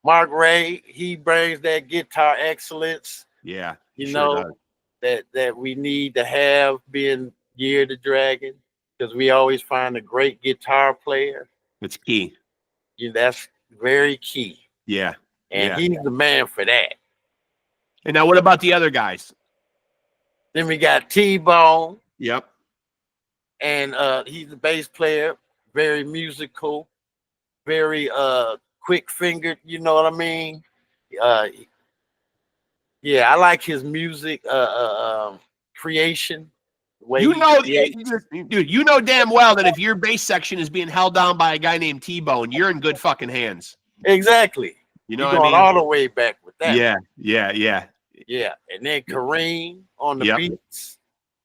Mark Ray, he brings that guitar excellence. Yeah. That we need to have being Year of the Dragon, because we always find a great guitar player. It's key. That's very key. Yeah. And he's the man for that. And now what about the other guys? Then we got T-Bone. Yep. And he's the bass player, very musical, very quick-fingered, you know what I mean? Yeah, I like his music creation. Dude, you know damn well that if your bass section is being held down by a guy named T-Bone, you're in good fucking hands. Exactly. You know what I mean? All the way back with that. Yeah. And then Kareem on the beats.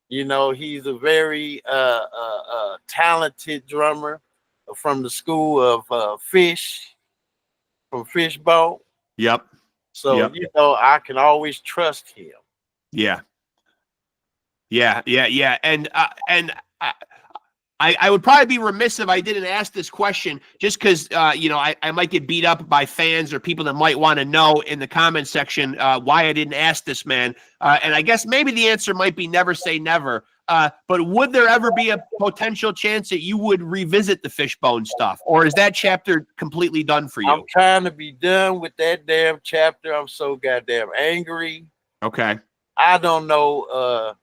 He's a very talented drummer from the school of from FISHBONE. Yep. So, you know, I can always trust him. Yeah. And I would probably be remiss if I didn't ask this question, just because, you know, I might get beat up by fans or people that might want to know in the comment section why I didn't ask this, man. And I guess maybe the answer might be never say never. But would there ever be a potential chance that you would revisit the Fishbone stuff? Or is that chapter completely done for you? I'm trying to be done with that damn chapter. I'm so goddamn angry. Okay. I don't know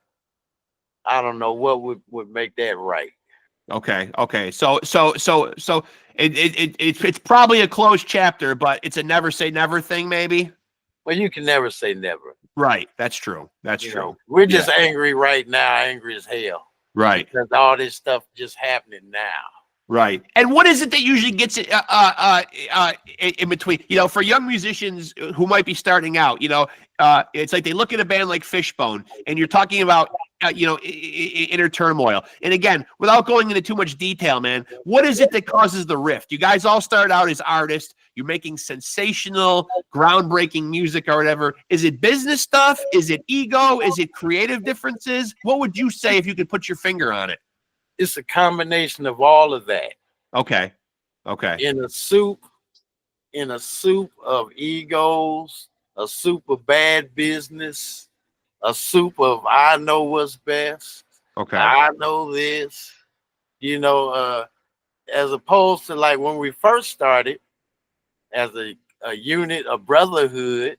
what would make that right. Okay. So it's probably a closed chapter, but it's a never say never thing, maybe. Well, you can never say never. Right. That's true. That's true. We're just angry right now, angry as hell. Right. Because all this stuff just happening now. Right. And what is it that usually gets it in between? You know, for young musicians who might be starting out, you know, it's like they look at a band like Fishbone, and you're talking about, you know, inner turmoil. And again, without going into too much detail, man, what is it that causes the rift? You guys all start out as artists. You're making sensational, groundbreaking music or whatever. Is it business stuff? Is it ego? Is it creative differences? What would you say if you could put your finger on it? It's a combination of all of that. Okay. In a soup of egos, a soup of bad business, a soup of I know what's best. Okay. I know this. You know, as opposed to like when we first started as a unit, a brotherhood,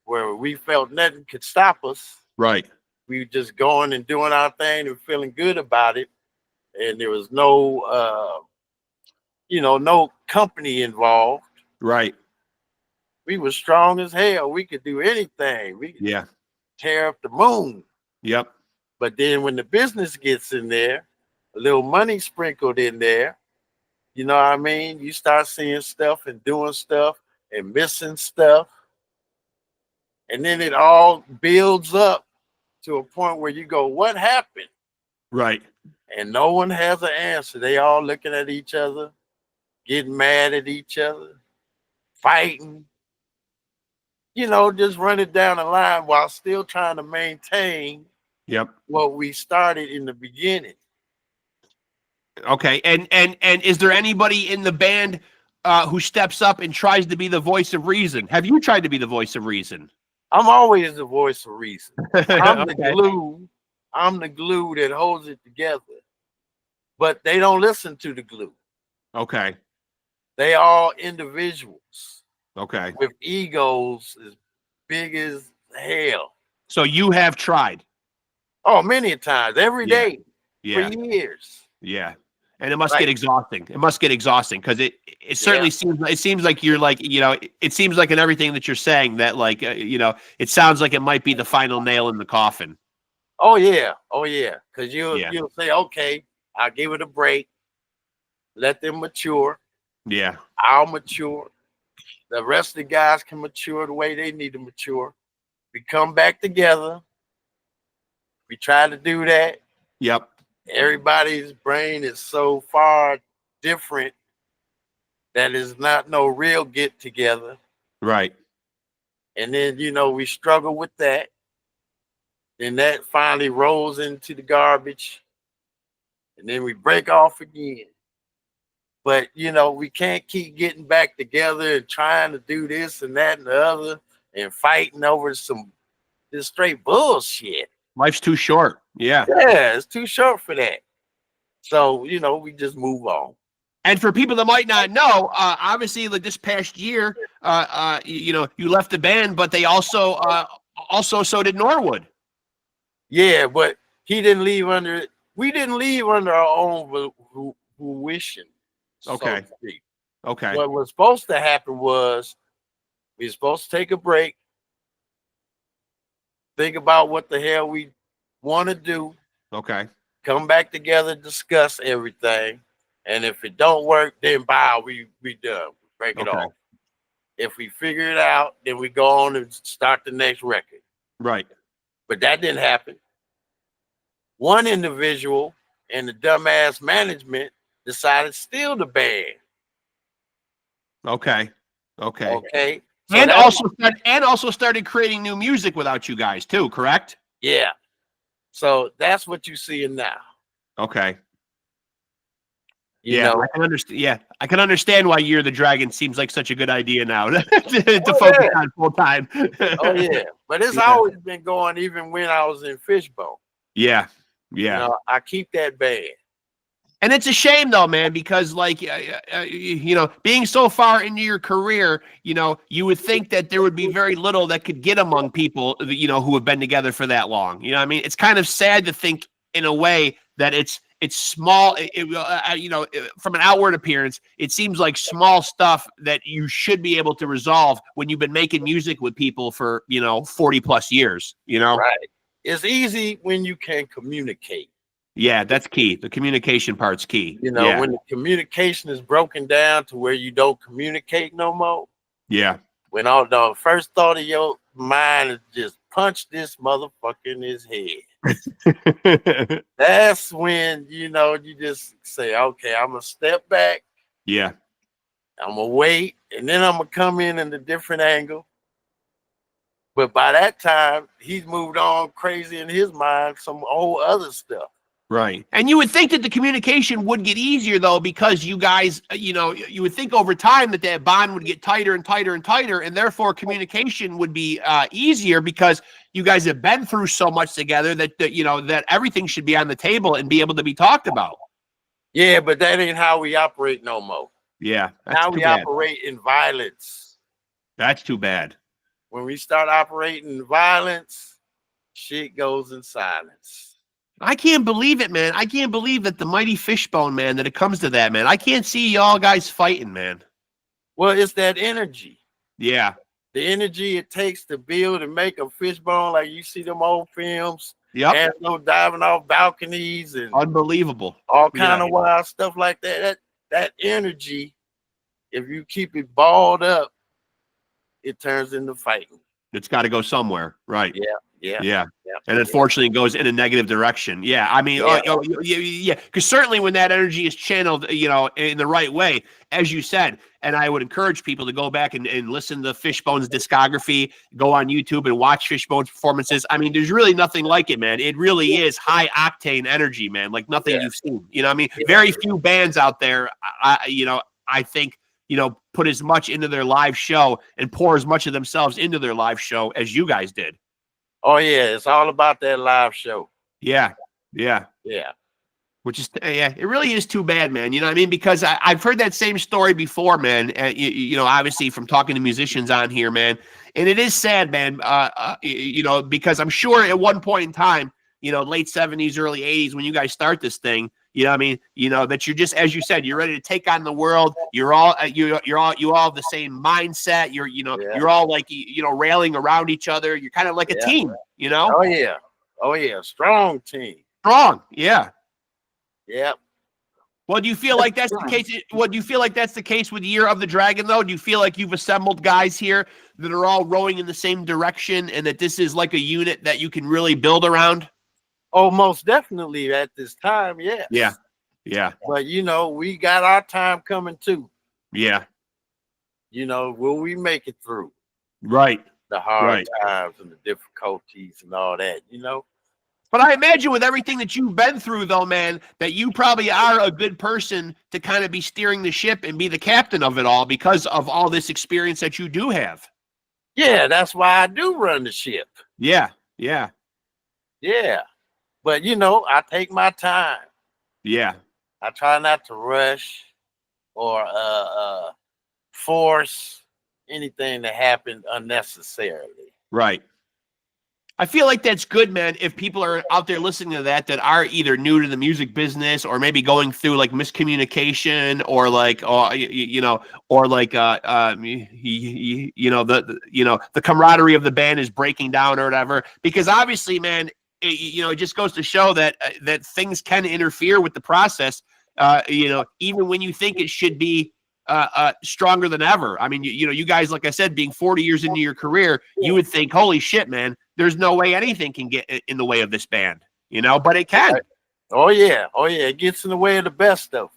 where we felt nothing could stop us. Right. We were just going and doing our thing and feeling good about it. And there was no, no company involved. Right. We were strong as hell. We could do anything. We could tear up the moon. Yep. But then when the business gets in there, a little money sprinkled in there, you know what I mean? You start seeing stuff and doing stuff and missing stuff. And then it all builds up to a point where you go, what happened? Right. And no one has an answer. They all looking at each other, getting mad at each other, fighting, you know, just running down the line while still trying to maintain what we started in the beginning. Okay. And is there anybody in the band who steps up and tries to be the voice of reason? Have you tried to be the voice of reason? I'm always the voice of reason. I'm the glue. I'm the glue that holds it together. But they don't listen to the glue. Okay. They are individuals. Okay. With egos as big as hell. So you have tried? Oh, many times, every day, for years. Yeah. And it must get exhausting. It must get exhausting because it certainly seems like you're like, you know, it seems like in everything that you're saying that like, you know, it sounds like it might be the final nail in the coffin. Oh, yeah. Because you'll say, okay, I'll give it a break. Let them mature. Yeah. I'll mature. The rest of the guys can mature the way they need to mature. We come back together. We try to do that. Yep. Everybody's brain is so far different that it's not no real get together. Right. And then, you know, we struggle with that. Then that finally rolls into the garbage. And then we break off again. But, you know, we can't keep getting back together and trying to do this and that and the other and fighting over some just straight bullshit. Life's too short. Yeah. Yeah, it's too short for that. So, you know, we just move on. And for people that might not know, obviously, like this past year, you know, you left the band, but they also so did Norwood. Yeah, but he didn't leave under. We didn't leave under our own fruition. Okay. So okay. What was supposed to happen was we were supposed to take a break, think about what the hell we want to do. Okay. Come back together, discuss everything. And if it don't work, then bye, we done. We break it off. If we figure it out, then we go on and start the next record. Right. But that didn't happen. One individual and the dumbass management decided to steal the band. Okay. So and also started creating new music without you guys too, correct? Yeah. So that's what you're seeing now. Okay. You know? I can understand. Yeah, I can understand why Year of the Dragon seems like such a good idea now to focus on full time. Oh yeah, but it's always been going, even when I was in Fishbone. Yeah, You know, I keep that band. And it's a shame though, man, because like, you know, being so far into your career, you know, you would think that there would be very little that could get among people, you know, who have been together for that long. You know what I mean? It's kind of sad to think in a way that it's small, you know, from an outward appearance, it seems like small stuff that you should be able to resolve when you've been making music with people for, you know, 40 plus years, you know? Right. It's easy when you can communicate. Yeah, that's key. The communication part's key. You know, when the communication is broken down to where you don't communicate no more. Yeah. When all the first thought of your mind is just punch this motherfucker in his head. That's when, you know, you just say, okay, I'm gonna step back. Yeah. I'm gonna wait, and then I'm gonna come in a different angle. But by that time, he's moved on crazy in his mind, some whole other stuff. Right. And you would think that the communication would get easier, though, because you guys, you know, you would think over time that bond would get tighter and tighter and tighter, and therefore communication would be easier because you guys have been through so much together that, you know, that everything should be on the table and be able to be talked about. Yeah, but that ain't how we operate no more. Yeah. Now we operate in violence. That's too bad. When we start operating in violence, shit goes in silence. I can't believe it, man. I can't believe that the mighty Fishbone, man, that it comes to that, man. I can't see y'all guys fighting, man. Well, it's that energy. Yeah. The energy it takes to build and make a Fishbone, like you see them old films. Yep. And no diving off balconies and unbelievable. All kind of wild stuff like that. That energy, if you keep it balled up, it turns into fighting. It's got to go somewhere. Right. Yeah. And unfortunately, it goes in a negative direction. Yeah. I mean, yeah. Because certainly when that energy is channeled, you know, in the right way, as you said, and I would encourage people to go back and listen to Fishbone's discography, go on YouTube and watch Fishbone's performances. I mean, there's really nothing like it, man. It really is high octane energy, man. Like nothing you've seen. You know what I mean? Very few bands out there, you know, I think, you know, put as much into their live show and pour as much of themselves into their live show as you guys did. Oh yeah, it's all about that live show. Yeah. Which is, it really is too bad, man. You know what I mean? Because I've heard that same story before, man. You know, obviously from talking to musicians on here, man. And it is sad, man. You know, because I'm sure at one point in time, you know, late 70s, early 80s, when you guys start this thing, you know what I mean? You know, that you're just, as you said, you're ready to take on the world. You all have the same mindset. You're all like, you know, railing around each other. You're kind of like a team, you know? Oh yeah. Strong team. Strong. Yeah. Yep. Well, do you feel like that's the case? What do you feel like that's the case with Year of the Dragon, though? Do you feel like you've assembled guys here that are all rowing in the same direction and that this is like a unit that you can really build around? Oh, most definitely at this time, yes. Yeah. But, you know, we got our time coming too. Yeah. You know, will we make it through? Right. The hard times and the difficulties and all that, you know? But I imagine with everything that you've been through, though, man, that you probably are a good person to kind of be steering the ship and be the captain of it all because of all this experience that you do have. Yeah, that's why I do run the ship. Yeah. But, you know, I take my time. Yeah. I try not to rush or force anything to happen unnecessarily. Right. I feel like that's good, man. If people are out there listening to that are either new to the music business or maybe going through like miscommunication or like, you know, or like, you know, the camaraderie of the band is breaking down or whatever. Because obviously, man, you know, it just goes to show that things can interfere with the process. You know, even when you think it should be stronger than ever. I mean, you know, you guys, like I said, being 40 years into your career, you would think, holy shit, man, there's no way anything can get in the way of this band, you know, but it can. Oh yeah. It gets in the way of the best of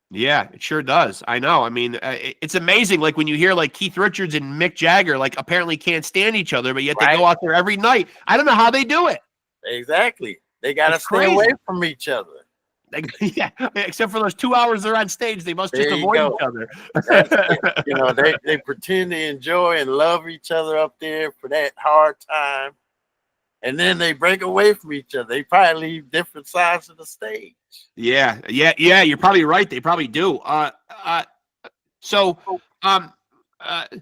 them. Yeah, it sure does. I know. I mean, it's amazing. Like when you hear like Keith Richards and Mick Jagger, like apparently can't stand each other, but yet they go out there every night. I don't know how they do it. Exactly. They got to stay away from each other. Yeah, except for those 2 hours they're on stage, they must just avoid each other. You know, they pretend to enjoy and love each other up there for that hard time, and then they break away from each other. They probably leave different sides of the stage. Yeah. You're probably right. They probably do. So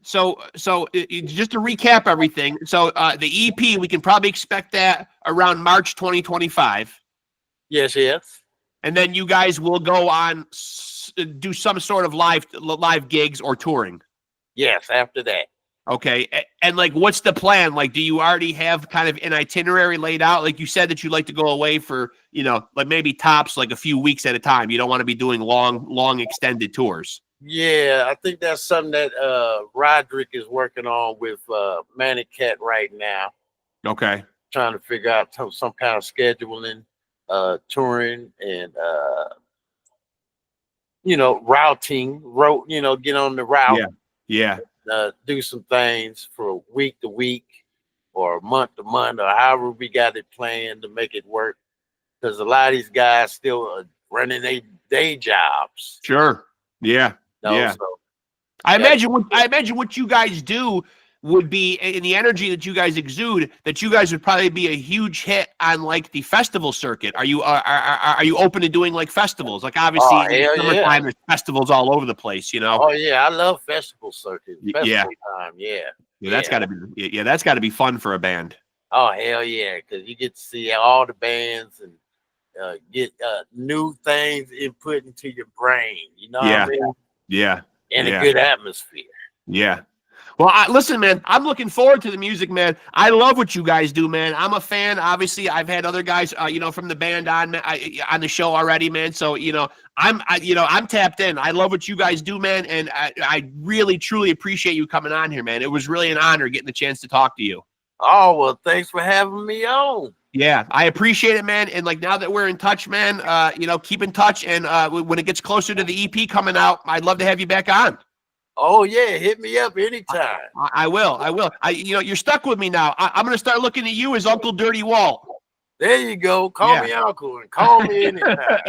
just to recap everything. So the EP, we can probably expect that around March 2025. Yes. And then you guys will go on do some sort of live gigs or touring. Yes, after that. Okay. And like, what's the plan? Like, do you already have kind of an itinerary laid out? Like you said that you'd like to go away for, like maybe tops, like a few weeks at a time. You don't want to be doing long extended tours. Yeah, I think that's something that Roderick is working on with Manic Cat right now. Okay. Trying to figure out some kind of scheduling. Touring and routing, get on the route. Yeah. Do some things for week to week or month to month or however we got it planned to make it work. Because a lot of these guys still are running their day jobs. Sure. Yeah. So, I imagine what you guys do would be, in the energy that you guys exude, that you guys would probably be a huge hit on like the festival circuit. Are you open to doing like festivals? Like obviously in summertime there's festivals all over the place, Oh yeah, I love festival circuit. Festival time, that's gotta be fun for a band. Oh hell yeah, because you get to see all the bands and get new things input into your brain. You know what I mean? Yeah. And a good atmosphere. Yeah. Well, listen, man, I'm looking forward to the music, man. I love what you guys do, man. I'm a fan. Obviously, I've had other guys, from the band on the show already, man. So, I'm tapped in. I love what you guys do, man. And I really, truly appreciate you coming on here, man. It was really an honor getting the chance to talk to you. Oh, well, thanks for having me on. Yeah, I appreciate it, man. And like now that we're in touch, man, keep in touch. And when it gets closer to the EP coming out, I'd love to have you back on. Oh yeah, hit me up anytime. I will. You're stuck with me now. I'm going to start looking at you as Uncle Dirty Walt. There you go. Call me Uncle and call me anytime.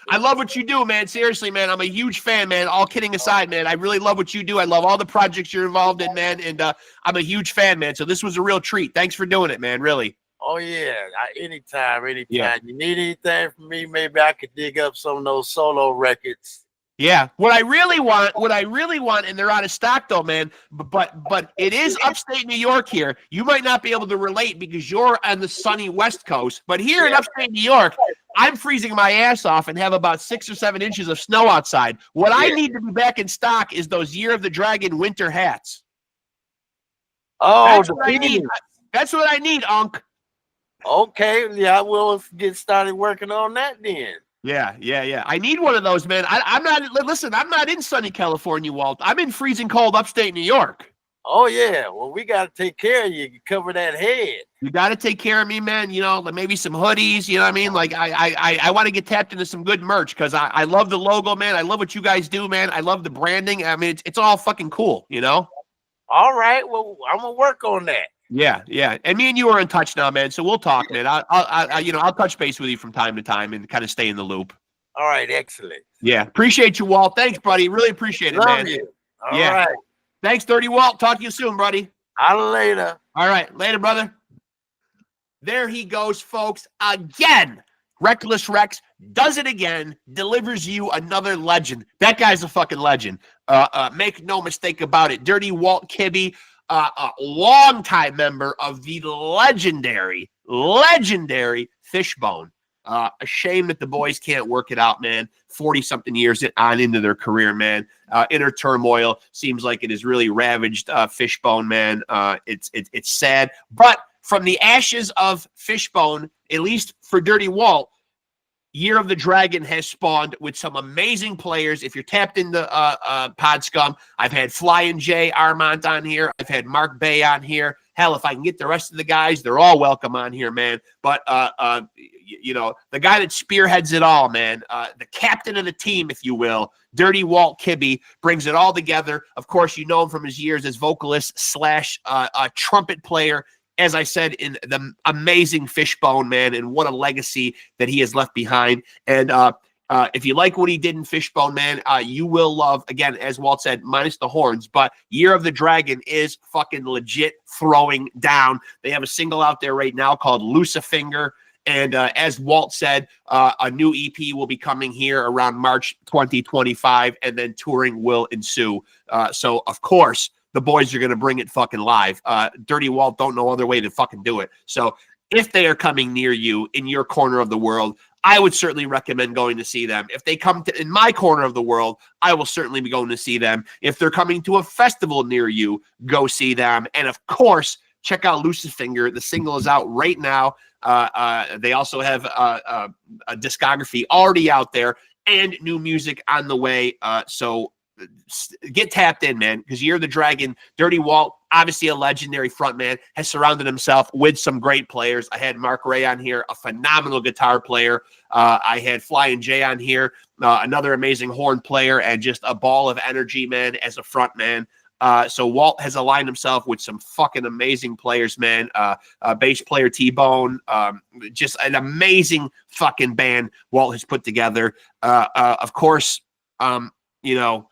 I love what you do, man. Seriously, man. I'm a huge fan, man. All kidding aside, man. I really love what you do. I love all the projects you're involved in, man. And I'm a huge fan, man. So this was a real treat. Thanks for doing it, man. Really. Oh yeah, anytime. You need anything from me? Maybe I could dig up some of those solo records. Yeah, what I really want, and they're out of stock though, man. But it is upstate New York here. You might not be able to relate because you're on the sunny West Coast. But here in upstate New York, I'm freezing my ass off and have about 6 or 7 inches of snow outside. What I need to be back in stock is those Year of the Dragon winter hats. Oh, that's what I need. That's what I need, Unc. Okay, yeah, we'll get started working on that then. Yeah. I need one of those, man. I'm not in sunny California, Walt. I'm in freezing cold upstate New York. Oh, yeah. Well, we got to take care of you. Cover that head. You got to take care of me, man. Like maybe some hoodies, you know what I mean? Like I want to get tapped into some good merch because I love the logo, man. I love what you guys do, man. I love the branding. I mean, it's all fucking cool, All right. Well, I'm going to work on that. Yeah. And me and you are in touch now, man. So we'll talk, man. I'll touch base with you from time to time and kind of stay in the loop. All right. Excellent. Yeah. Appreciate you, Walt. Thanks, buddy. Really appreciate it, man. Love you. All right. Thanks, Dirty Walt. Talk to you soon, buddy. I'll later. All right. Later, brother. There he goes, folks. Again. Reckless Rexx does it again, delivers you another legend. That guy's a fucking legend. Make no mistake about it. Dirty Walt Kibby. A longtime member of the legendary Fishbone. A shame that the boys can't work it out, man. 40-something years on into their career, man. Inner turmoil seems like it has really ravaged Fishbone, man. It's sad. But from the ashes of Fishbone, at least for Dirty Walt, Year of the Dragon has spawned with some amazing players. If you're tapped into Pod Scum, I've had Flying J Armand on here. I've had Mark Bay on here. Hell, if I can get the rest of the guys, they're all welcome on here, man. But you know, the guy that spearheads it all, man, the captain of the team, if you will, Dirty Walt Kibby, brings it all together. Of course, you know him from his years as vocalist slash trumpet player. As I said, in the amazing Fishbone, man, and what a legacy that he has left behind. And if you like what he did in Fishbone, man, you will love, again, as Walt said, minus the horns, but Year of the Dragon is fucking legit throwing down. They have a single out there right now called Lucifinger. And as Walt said, a new EP will be coming here around March 2025, and then touring will ensue. So, of course, the boys are going to bring it fucking live. Dirty Walt don't know other way to fucking do it. So if they are coming near you in your corner of the world, I would certainly recommend going to see them. If they come to in my corner of the world, I will certainly be going to see them. If they're coming to a festival near you, go see them. And of course, check out Lucifinger. The single is out right now. They also have a discography already out there and new music on the way. So get tapped in, man, because Year of the Dragon, Dirty Walt, obviously a legendary frontman, has surrounded himself with some great players. I had Mark Ray on here, a phenomenal guitar player. I had Flying J on here, another amazing horn player, and just a ball of energy, man, as a frontman. So Walt has aligned himself with some fucking amazing players, man. Bass player T-Bone, just an amazing fucking band Walt has put together. Of course, you know,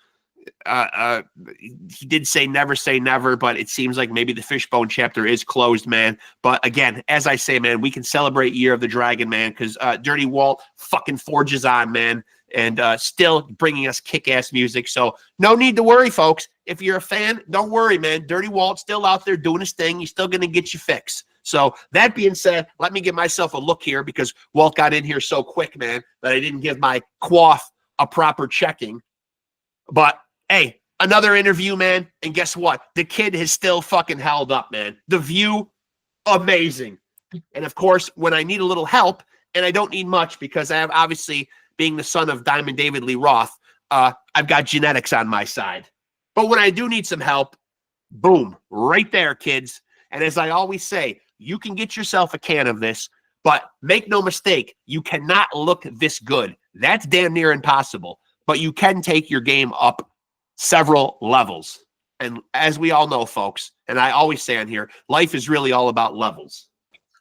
he did say never, but it seems like maybe the Fishbone chapter is closed, man. But again, as I say, man, we can celebrate Year of the Dragon, man, because Dirty Walt fucking forges on, man, and still bringing us kick-ass music. So no need to worry, folks. If you're a fan, don't worry, man. Dirty Walt's still out there doing his thing. He's still going to get you fixed. So that being said, let me give myself a look here, because Walt got in here so quick, man, that I didn't give my quaff a proper checking. But hey, another interview, man. And guess what? The kid has still fucking held up, man. The View, amazing. And of course, when I need a little help, and I don't need much because I have, obviously, being the son of Diamond David Lee Roth, I've got genetics on my side. But when I do need some help, boom, right there, kids. And as I always say, you can get yourself a can of this, but make no mistake, you cannot look this good. That's damn near impossible. But you can take your game up several levels. And as we all know, folks, and I always say on here, life is really all about levels.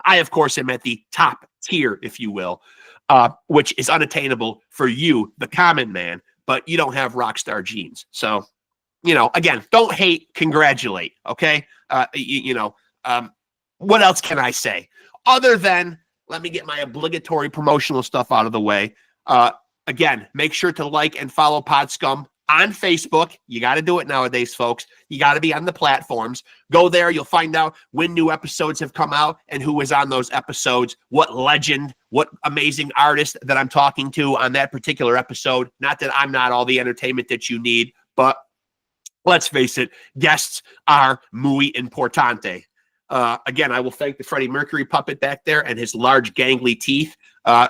I, of course, am at the top tier, if you will, which is unattainable for you, the common man, but you don't have rock star genes. So, you know, again, don't hate, congratulate, okay? What else can I say? Other than, let me get my obligatory promotional stuff out of the way. Again, make sure to like and follow PodScum on Facebook. You got to do it nowadays, folks. You got to be on the platforms. Go there. You'll find out when new episodes have come out and who is on those episodes, what legend, what amazing artist that I'm talking to on that particular episode. Not that I'm not all the entertainment that you need, but let's face it, guests are muy importante. Again, I will thank the Freddie Mercury puppet back there and his large gangly teeth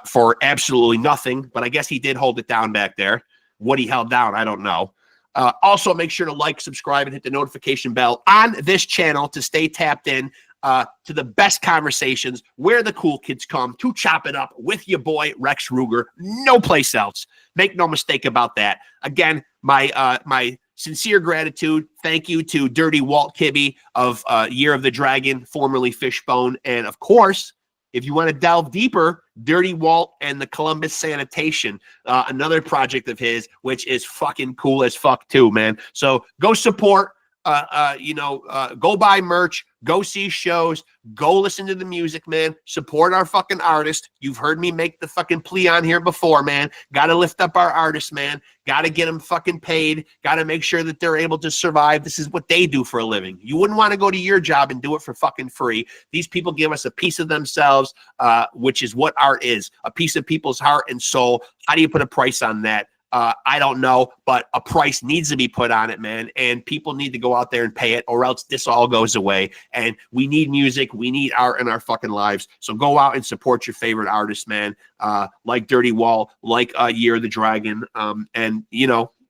for absolutely nothing, but I guess he did hold it down back there. What he held down, I don't know. Also, make sure to like, subscribe, and hit the notification bell on this channel to stay tapped in to the best conversations where the cool kids come to chop it up with your boy, Rexx Ruger. No place else. Make no mistake about that. Again, my sincere gratitude. Thank you to Dirty Walt Kibby of Year of the Dragon, formerly Fishbone. And of course, if you want to delve deeper, Dirty Walt and the Columbus Sanitation, another project of his, which is fucking cool as fuck too, man. So go support, go buy merch, go see shows, go listen to the music, man. Support our fucking artists. You've heard me make the fucking plea on here before, man. Got to lift up our artists, man. Got to get them fucking paid. Got to make sure that they're able to survive. This is what they do for a living. You wouldn't want to go to your job and do it for fucking free. These people give us a piece of themselves, which is what art is, a piece of people's heart and soul. How do you put a price on that? I don't know, but a price needs to be put on it, man. And people need to go out there and pay it, or else this all goes away. And we need music. We need art in our fucking lives. So go out and support your favorite artists, man. Like Dirty Walt, like Year of the Dragon. And,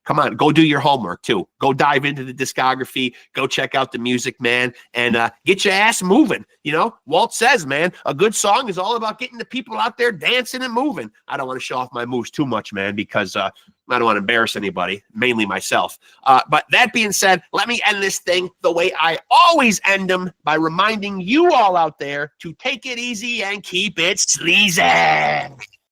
come on, go do your homework too. Go dive into the discography. Go check out the music, man, and get your ass moving. You know, Walt says, man, a good song is all about getting the people out there dancing and moving. I don't want to show off my moves too much, man, because I don't want to embarrass anybody, mainly myself. But that being said, let me end this thing the way I always end them, by reminding you all out there to take it easy and keep it sleazy.